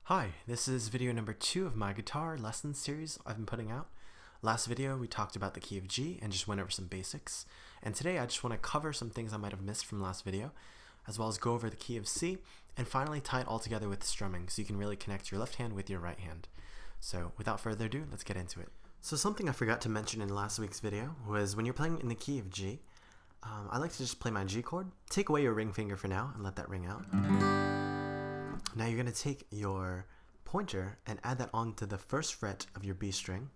Hi, this is video number 2 of my guitar lesson series I've been putting out. Last video we talked about the key of G and just went over some basics, and today I just want to cover some things I might have missed from last video, as well as go over the key of C, and finally tie it all together with strumming so you can really connect your left hand with your right hand. So without further ado, let's get into it. So something I forgot to mention in last week's video was when you're playing in the key of G, I like to just play my G chord, take away your ring finger for now and let that ring out. Now you're going to take your pointer and add that onto the first fret of your B string,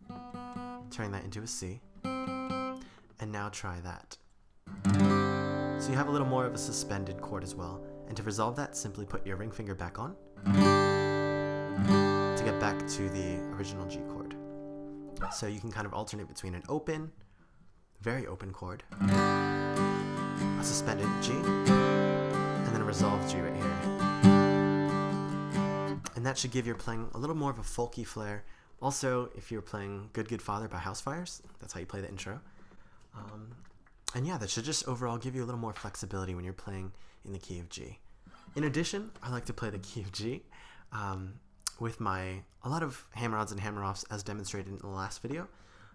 turning that into a C, and now try that. So you have a little more of a suspended chord as well, and to resolve that, simply put your ring finger back on to get back to the original G chord. So you can kind of alternate between an open, very open chord, a suspended G, and then a resolved G right here. And that should give your playing a little more of a folky flair. Also, if you're playing Good Good Father by Housefires, that's how you play the intro. And yeah, that should just overall give you a little more flexibility when you're playing in the key of G. In addition, I like to play the key of G with a lot of hammer-ons and hammer-offs as demonstrated in the last video,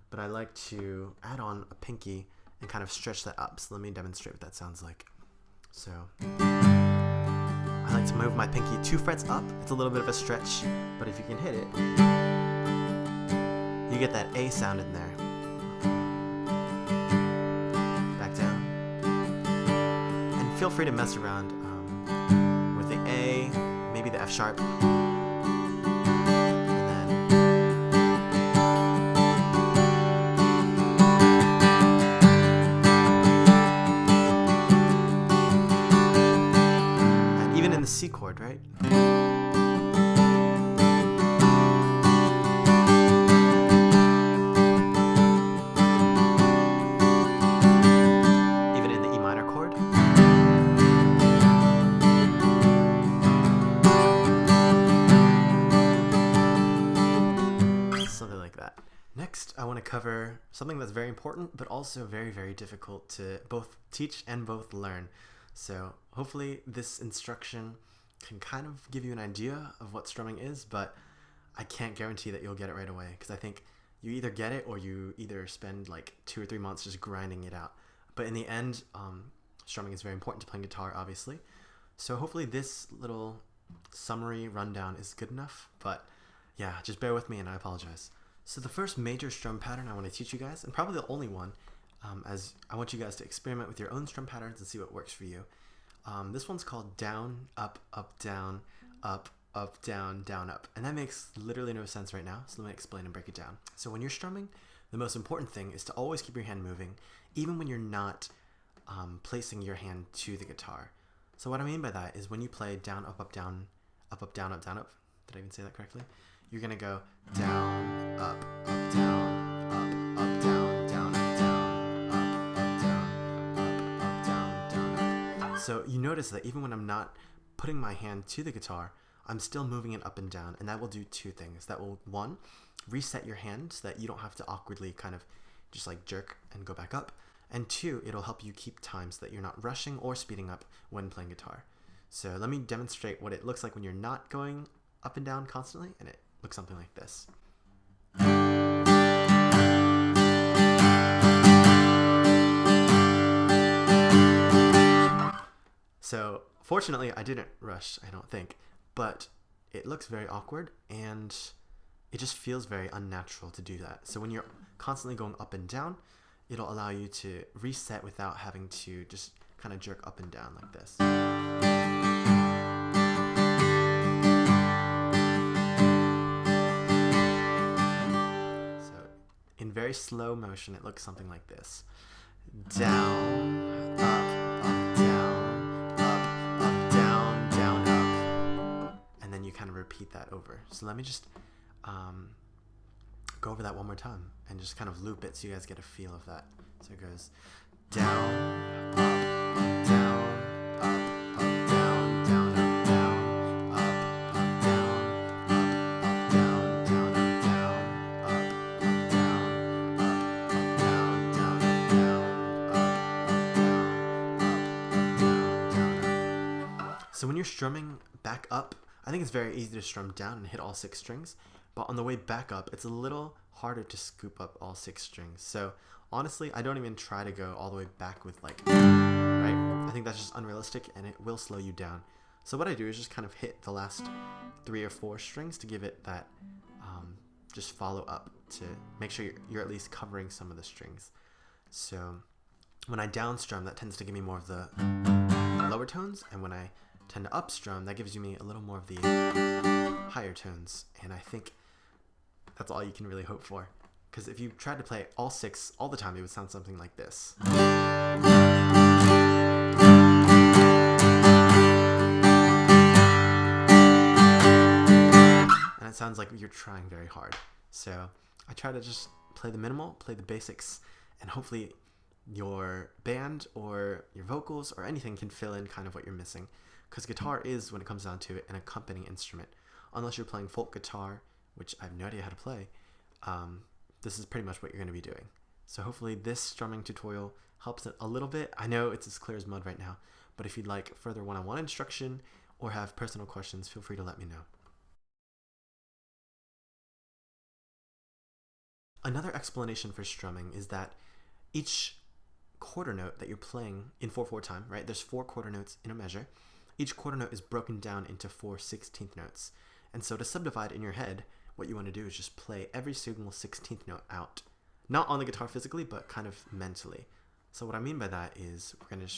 but I like to add on a pinky and kind of stretch that up. So let me demonstrate what that sounds like. So I like to move my pinky 2 frets up. It's a little bit of a stretch, but if you can hit it, you get that A sound in there. Back down. And feel free to mess around with the A, maybe the F sharp. The C chord, right? Even in the E minor chord. Something like that. Next, I want to cover something that's very important, but also very, very difficult to both teach and both learn. So hopefully this instruction can kind of give you an idea of what strumming is, but I can't guarantee that you'll get it right away, because I think you either get it or you either spend like 2 or 3 months just grinding it out. But in the end, strumming is very important to playing guitar, obviously. So hopefully this little summary rundown is good enough, but yeah, just bear with me and I apologize. So the first major strum pattern I want to teach you guys, and probably the only one, as I want you guys to experiment with your own strum patterns and see what works for you. This one's called down, up, down, up, down, up. And that makes literally no sense right now, so let me explain and break it down. So when you're strumming, the most important thing is to always keep your hand moving, even when you're not placing your hand to the guitar. So what I mean by that is when you play down, up, down, up, down, up. Did I even say that correctly? You're going to go down, up, down, up, down, down, up, down, up, down, up, down, down, up. So you notice that even when I'm not putting my hand to the guitar, I'm still moving it up and down, and that will do 2 things. That will, 1, reset your hand so that you don't have to awkwardly kind of just like jerk and go back up, and 2, it'll help you keep time so that you're not rushing or speeding up when playing guitar. So let me demonstrate what it looks like when you're not going up and down constantly, and it looks something like this. So fortunately I didn't rush, I don't think, but it looks very awkward and it just feels very unnatural to do that. So when you're constantly going up and down, it'll allow you to reset without having to just kind of jerk up and down like this. So in very slow motion, it looks something like this. Down, up, down, up, down, down, up. And then you kind of repeat that over. So let me just go over that one more time and just kind of loop it so you guys get a feel of that. So it goes down, up, down, up, down, down, up, down, up, down, up, down, down, up, down, up, down, up, down, down, up, down, up, down, down, up. So when you're strumming back up, I think it's very easy to strum down and hit all 6 strings, but on the way back up, it's a little harder to scoop up all 6 strings. So honestly, I don't even try to go all the way back with like, right? I think that's just unrealistic and it will slow you down. So what I do is just kind of hit the last 3 or 4 strings to give it that just follow up to make sure you're at least covering some of the strings. So when I down strum, that tends to give me more of the lower tones, and when I tend to up strum, that gives me a little more of the higher tones. And I think that's all you can really hope for, because if you tried to play all 6 all the time, it would sound something like this. And it sounds like you're trying very hard. So I try to just play the minimal, play the basics, and hopefully your band or your vocals or anything can fill in kind of what you're missing. Because guitar is, when it comes down to it, an accompanying instrument. Unless you're playing folk guitar, which I have no idea how to play, this is pretty much what you're going to be doing. So hopefully this strumming tutorial helps it a little bit. I know it's as clear as mud right now, but if you'd like further one-on-one instruction or have personal questions, feel free to let me know. Another explanation for strumming is that each quarter note that you're playing in 4/4 time, right? There's 4 quarter notes in a measure. Each quarter note is broken down into 4 16th notes. And so to subdivide in your head, what you want to do is just play every single 16th note out. Not on the guitar physically, but kind of mentally. So what I mean by that is we're going to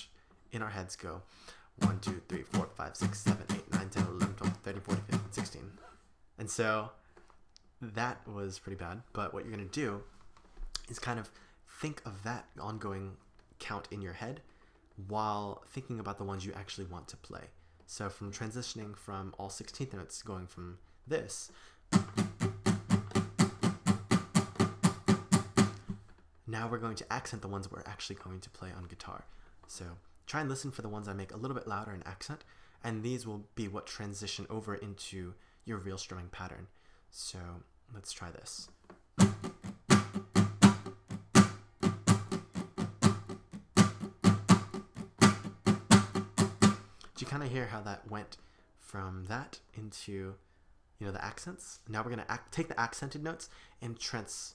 in our heads go 1, 2, 3, 4, 5, 6, 7, 8, 9, 10, 11, 12, 13, 14, 15, 16. And so that was pretty bad, but what you're going to do is kind of think of that ongoing count in your head while thinking about the ones you actually want to play. So from transitioning from all 16th notes, going from this, now we're going to accent the ones we're actually going to play on guitar. So try and listen for the ones I make a little bit louder in accent, and these will be what transition over into your real strumming pattern. So let's try this. Do you kind of hear how that went from that into, the accents? Now we're going to take the accented notes and transpose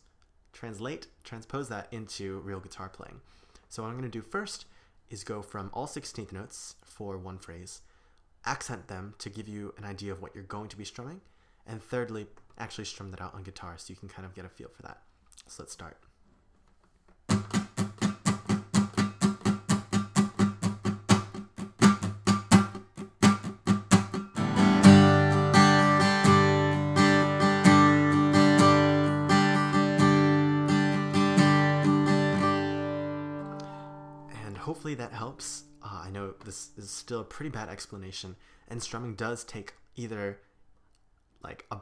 that into real guitar playing. So what I'm going to do first is go from all 16th notes for one phrase, accent them to give you an idea of what you're going to be strumming, and thirdly, actually strum that out on guitar so you can kind of get a feel for that. So let's start. And hopefully that helps. I know this is still a pretty bad explanation, and strumming does take either like a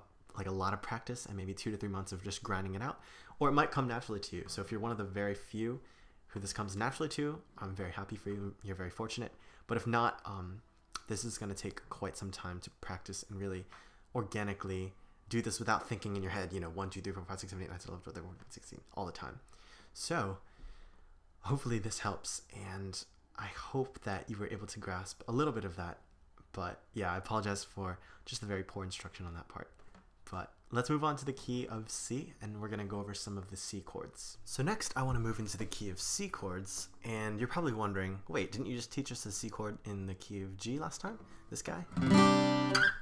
lot of practice and maybe 2 to 3 months of just grinding it out, or it might come naturally to you. So if you're one of the very few who this comes naturally to, I'm very happy for you. You're very fortunate. But if not, this is going to take quite some time to practice and really organically do this without thinking in your head, 1, 2, 3, 4, 5, 6, 7, 8, 9, 10, 11, 12, 13, 14, 15, 16 all the time. So hopefully this helps, and I hope that you were able to grasp a little bit of that. But yeah, I apologize for just the very poor instruction on that part. But let's move on to the key of C, and we're going to go over some of the C chords. So next, I want to move into the key of C chords, and you're probably wondering, wait, didn't you just teach us a C chord in the key of G last time? This guy?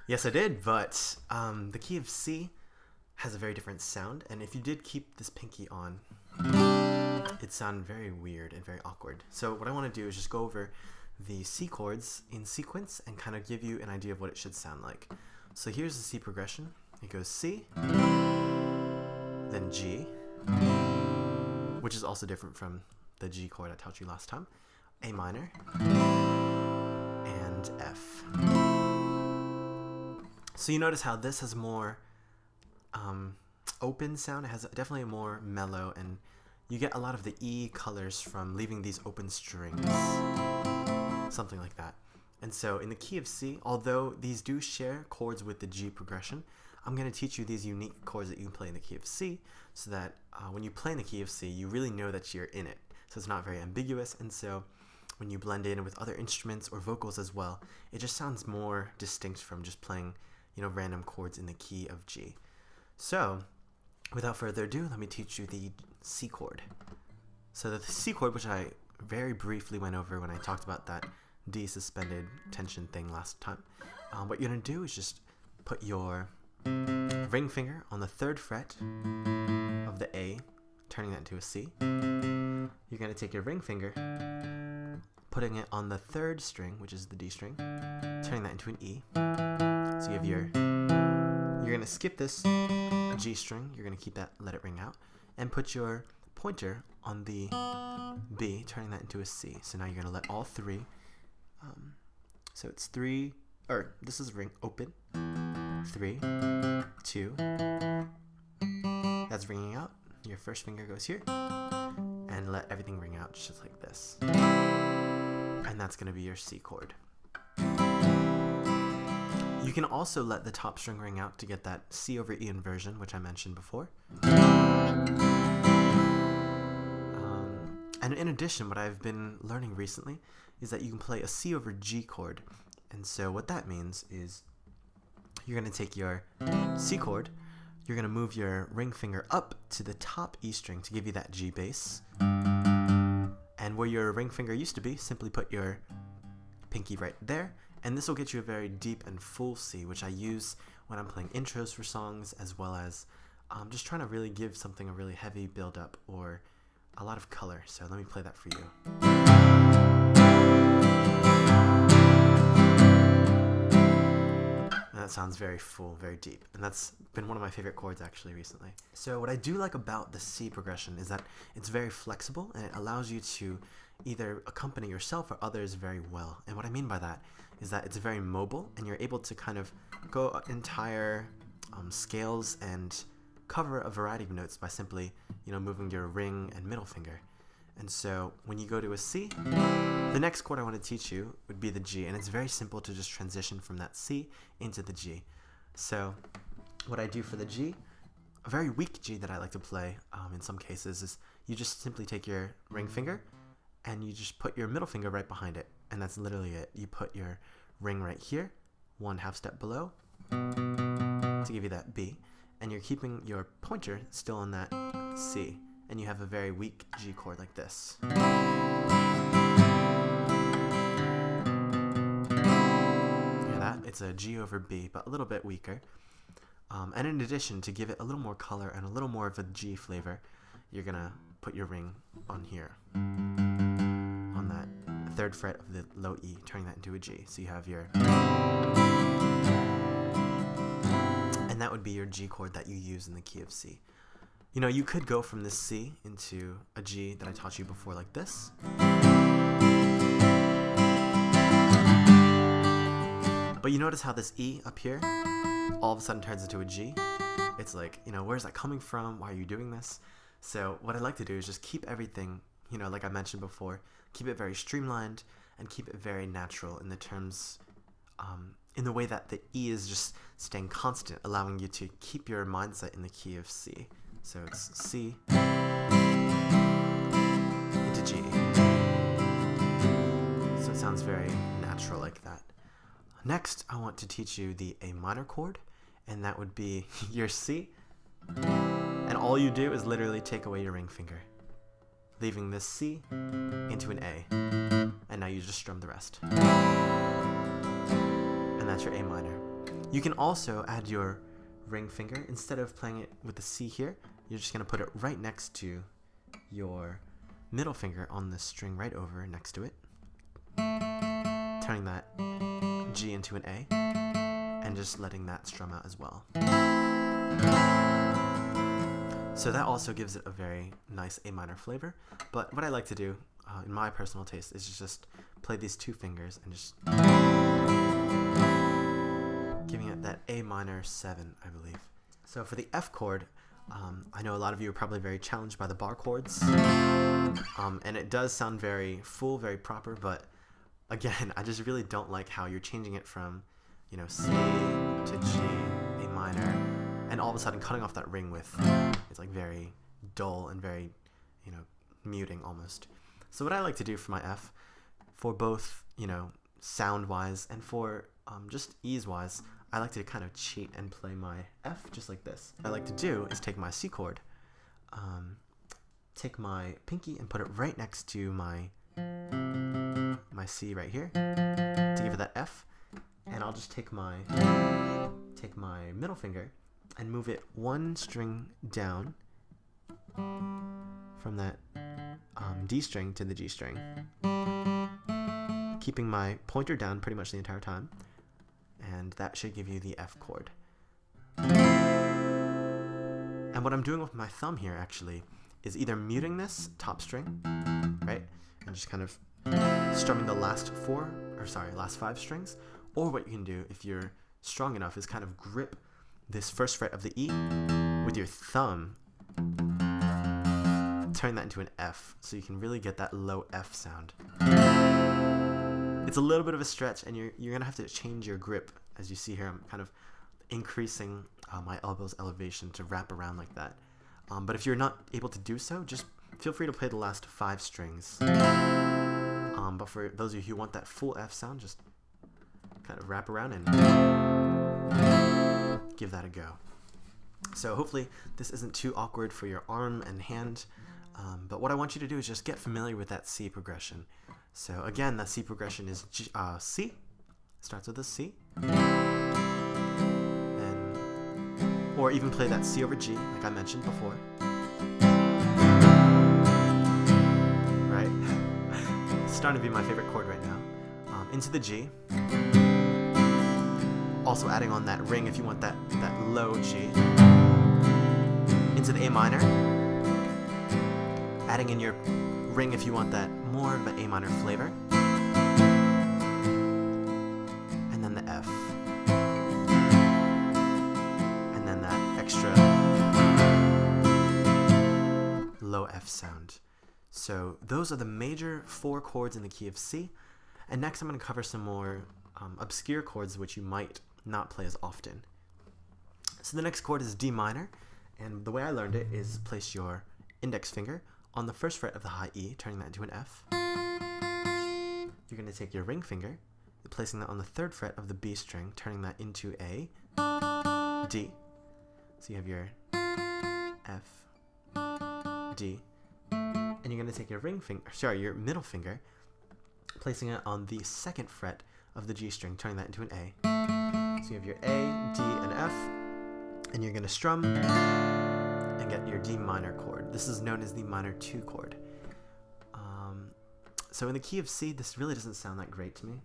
Yes, I did, but the key of C has a very different sound, and if you did keep this pinky on, it'd sound very weird and very awkward. So what I want to do is just go over the C chords in sequence and kind of give you an idea of what it should sound like. So here's the C progression. It goes C, then G, which is also different from the G chord I taught you last time, A minor, and F. So you notice how this has more open sound. It has definitely a more mellow, and you get a lot of the E colors from leaving these open strings. Something like that. And so in the key of C, although these do share chords with the G progression, I'm going to teach you these unique chords that you can play in the key of C, so that when you play in the key of C, you really know that you're in it. So it's not very ambiguous, and so when you blend in with other instruments or vocals as well, it just sounds more distinct from just playing random chords in the key of G. So, without further ado, let me teach you the C chord. So the C chord, which I very briefly went over when I talked about that D suspended tension thing last time, what you're going to do is just put your ring finger on the 3rd fret of the A, turning that into a C. You're going to take your ring finger, putting it on the 3rd string, which is the D string, turning that into an E. So you have you're going to skip this G string, you're going to keep that, let it ring out, and put your pointer on the B, turning that into a C. So now you're going to let all 3, so it's 3, or this is ring open, 3, 2, that's ringing out. Your first finger goes here, and let everything ring out just like this. And that's going to be your C chord. You can also let the top string ring out to get that C over E inversion, which I mentioned before. And in addition, what I've been learning recently is that you can play a C over G chord. And so what that means is you're going to take your C chord, you're going to move your ring finger up to the top E string to give you that G bass. And where your ring finger used to be, simply put your pinky right there, and this will get you a very deep and full C, which I use when I'm playing intros for songs, as well as just trying to really give something a really heavy build up or a lot of color. So let me play that for you. And that sounds very full, very deep, and that's been one of my favorite chords actually recently. So what I do like about the C progression is that it's very flexible and it allows you to either accompany yourself or others very well. And what I mean by that is that it's very mobile and you're able to kind of go entire scales and cover a variety of notes by simply, moving your ring and middle finger. And so when you go to a C, the next chord I want to teach you would be the G, and it's very simple to just transition from that C into the G. So what I do for the G, a very weak G that I like to play in some cases, is you just simply take your ring finger and you just put your middle finger right behind it, and that's literally it. You put your ring right here, 1/2 step below, to give you that B, and you're keeping your pointer still on that C, and you have a very weak G chord like this. Hear that? It's a G over B, but a little bit weaker. And in addition, to give it a little more color and a little more of a G flavor, you're gonna put your ring on here, on that 3rd fret of the low E, turning that into a G. So you have your, and that would be your G chord that you use in the key of C. You could go from this C into a G that I taught you before like this. But you notice how this E up here all of a sudden turns into a G? It's like, where's that coming from? Why are you doing this? So what I like to do is just keep everything, like I mentioned before, keep it very streamlined and keep it very natural in the terms, in the way that the E is just staying constant, allowing you to keep your mindset in the key of C. So it's C into G. So it sounds very natural like that. Next, I want to teach you the A minor chord, and that would be your C. And all you do is literally take away your ring finger, leaving this C into an A. And now you just strum the rest. And that's your A minor. You can also add your ring finger. Instead of playing it with the C here, you're just going to put it right next to your middle finger on the string right over next to it, turning that G into an A, and just letting that strum out as well. So that also gives it a very nice A minor flavor. But what I like to do, in my personal taste, is just play these 2 fingers and just giving it that A minor 7, I believe. So for the F chord, I know a lot of you are probably very challenged by the bar chords, and it does sound very full, very proper, but again, I just really don't like how you're changing it from, C to G, A minor, and all of a sudden cutting off that ring with, it's like very dull and very, muting almost. So what I like to do for my F, for both, sound-wise and for just ease-wise, I like to kind of cheat and play my F just like this. What I like to do is take my C chord, take my pinky and put it right next to my C right here to give it that F, and I'll just take my middle finger and move it one string down from that D string to the G string, keeping my pointer down pretty much the entire time, and that should give you the F chord. And what I'm doing with my thumb here actually is either muting this top string, right, and just kind of strumming the last five strings, or what you can do if you're strong enough is kind of grip this first fret of the E with your thumb, turn that into an F, so you can really get that low F sound. It's a little bit of a stretch, and you're gonna have to change your grip. As you see here, I'm kind of increasing my elbow's elevation to wrap around like that. But if you're not able to do so, just feel free to play the last 5 strings. But for those of you who want that full F sound, just kind of wrap around and give that a go. So hopefully this isn't too awkward for your arm and hand, but what I want you to do is just get familiar with that C progression. So again, that C progression is C, starts with a C, or even play that C over G like I mentioned before. Right? It's starting to be my favorite chord right now. Into the G. Also adding on that ring if you want that low G. Into the A minor. Adding in your ring if you want that more of an A minor flavor. And then the F. And then that extra low F sound. So those are the major 4 chords in the key of C. And next I'm going to cover some more obscure chords which you might not play as often. So the next chord is D minor, and the way I learned it is place your index finger on the first fret of the high E, turning that into an F. You're going to take your ring finger, placing that on the 3rd fret of the B string, turning that into a D. So you have your F, D, and you're going to take your your middle finger, placing it on the 2nd fret of the G string, turning that into an A. So you have your A, D, and F, and you're going to strum and get your D minor chord. This is known as the minor 2 chord. So in the key of C, this really doesn't sound that great to me.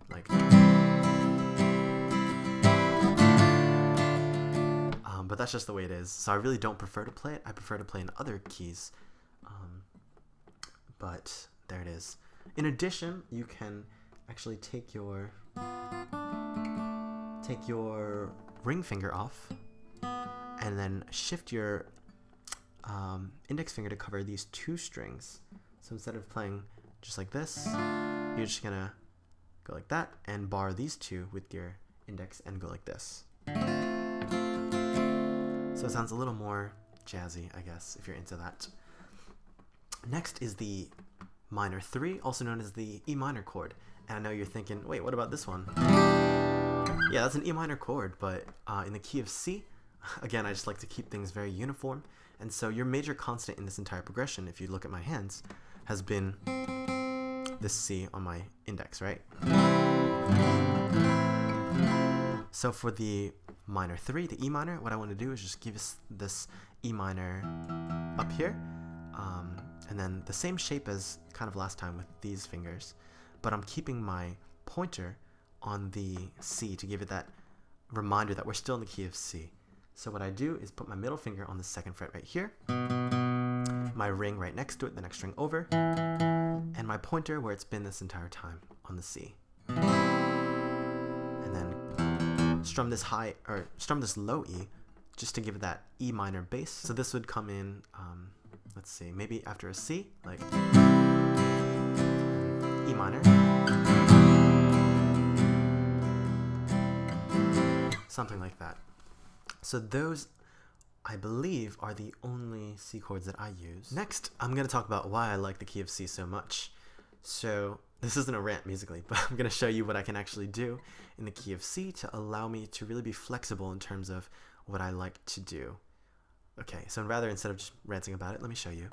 But that's just the way it is. So I really don't prefer to play it. I prefer to play in other keys. But there it is. In addition, you can actually take your ring finger off and then shift your index finger to cover these 2 strings. So instead of playing just like this, you're just gonna go like that and bar these 2 with your index and go like this. So it sounds a little more jazzy, I guess, if you're into that. Next is the minor 3, also known as the E minor chord. And I know you're thinking, wait, what about this one? Yeah, that's an E minor chord, but in the key of C, again, I just like to keep things very uniform. And so your major constant in this entire progression, if you look at my hands, has been this C on my index, right? So for the minor 3, the E minor, what I want to do is just give us this E minor up here, and then the same shape as kind of last time with these fingers, but I'm keeping my pointer on the C to give it that reminder that we're still in the key of C. So what I do is put my middle finger on the 2nd fret right here, my ring right next to it, the next string over, and my pointer where it's been this entire time on the C. And then strum this low E just to give it that E minor bass. So this would come in, let's see, maybe after a C, like E minor, something like that. So those, I believe, are the only C chords that I use. Next, I'm going to talk about why I like the key of C so much. So this isn't a rant musically, but I'm going to show you what I can actually do in the key of C to allow me to really be flexible in terms of what I like to do. Okay, so instead of just ranting about it, let me show you.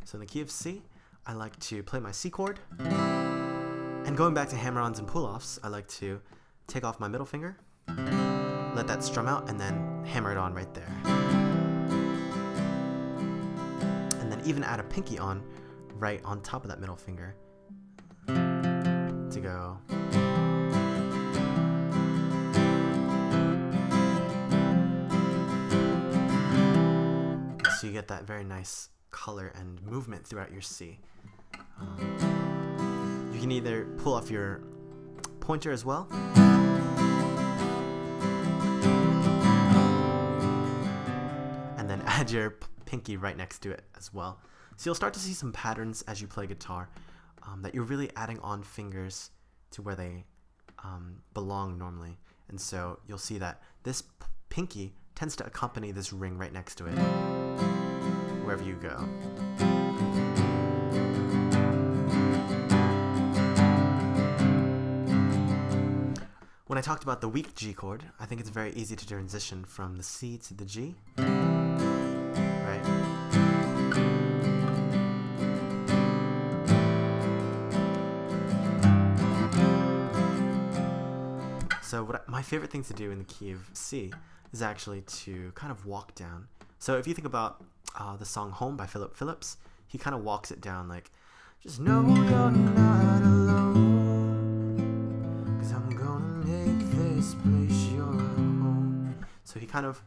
So in the key of C, I like to play my C chord. And going back to hammer-ons and pull-offs, I like to take off my middle finger, let that strum out, and then hammer it on right there. And then even add a pinky on right on top of that middle finger to go. So you get that very nice color and movement throughout your C. You can either pull off your pointer as well, and then add your pinky right next to it as well. So you'll start to see some patterns as you play guitar, that you're really adding on fingers to where they belong normally. And so you'll see that this pinky tends to accompany this ring right next to it, wherever you go. When I talked about the weak G chord, I think it's very easy to transition from the C to the G, right? So my favorite thing to do in the key of C is actually to kind of walk down. So if you think about the song Home by Philip Phillips, he kind of walks it down like, just know you're not alone, 'cause I'm gonna make this place your home. So he kind of,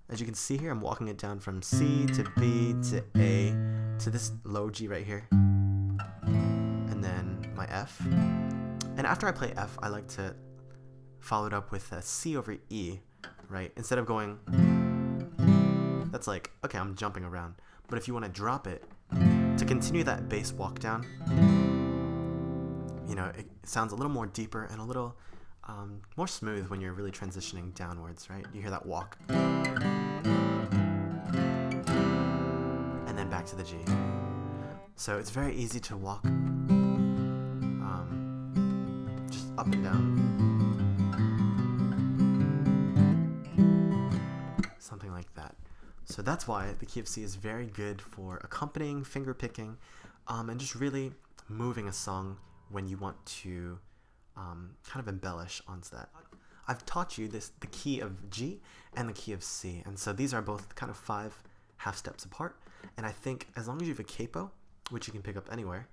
as you can see here, I'm walking it down from C to B to A to this low G right here, and then my F. And after I play F, I like to follow it up with a C over E, right? Instead of going, that's like, okay, I'm jumping around. But if you want to drop it, to continue that bass walk down, you know, it sounds a little more deeper and a little more smooth when you're really transitioning downwards, right? You hear that walk. And then back to the G. So it's very easy to walk just up and down. Something like that. So that's why the key of C is very good for accompanying, finger picking, and just really moving a song when you want to kind of embellish onto that. I've taught you the key of G and the key of C, and so these are both kind of 5 half steps apart. And I think as long as you have a capo, which you can pick up anywhere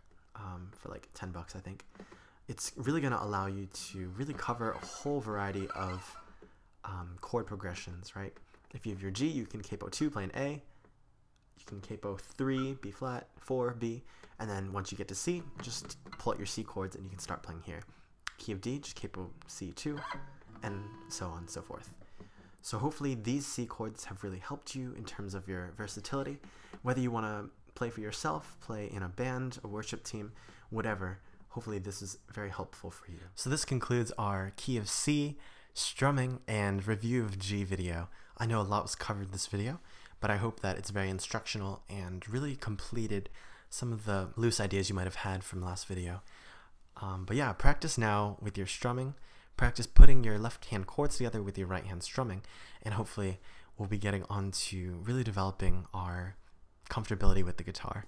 for like $10, I think, it's really going to allow you to really cover a whole variety of chord progressions, right? If you have your G, you can capo 2, play an A. You can capo 3, B flat, 4, B. And then once you get to C, just pull out your C chords and you can start playing here. Key of D, just capo C2, and so on and so forth. So hopefully these C chords have really helped you in terms of your versatility. Whether you want to play for yourself, play in a band, a worship team, whatever, hopefully this is very helpful for you. So this concludes our key of C, strumming, and review of G video. I know a lot was covered in this video, but I hope that it's very instructional and really completed some of the loose ideas you might have had from last video. But yeah, practice now with your strumming. Practice putting your left hand chords together with your right hand strumming, and hopefully we'll be getting on to really developing our comfortability with the guitar.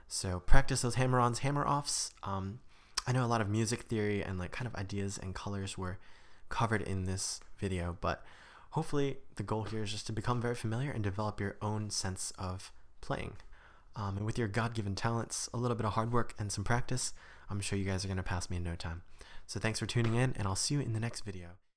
So practice those hammer-ons, hammer-offs. I know a lot of music theory and like kind of ideas and colors were covered in this video, but hopefully the goal here is just to become very familiar and develop your own sense of playing. And with your God-given talents, a little bit of hard work and some practice, I'm sure you guys are going to pass me in no time. So thanks for tuning in, and I'll see you in the next video.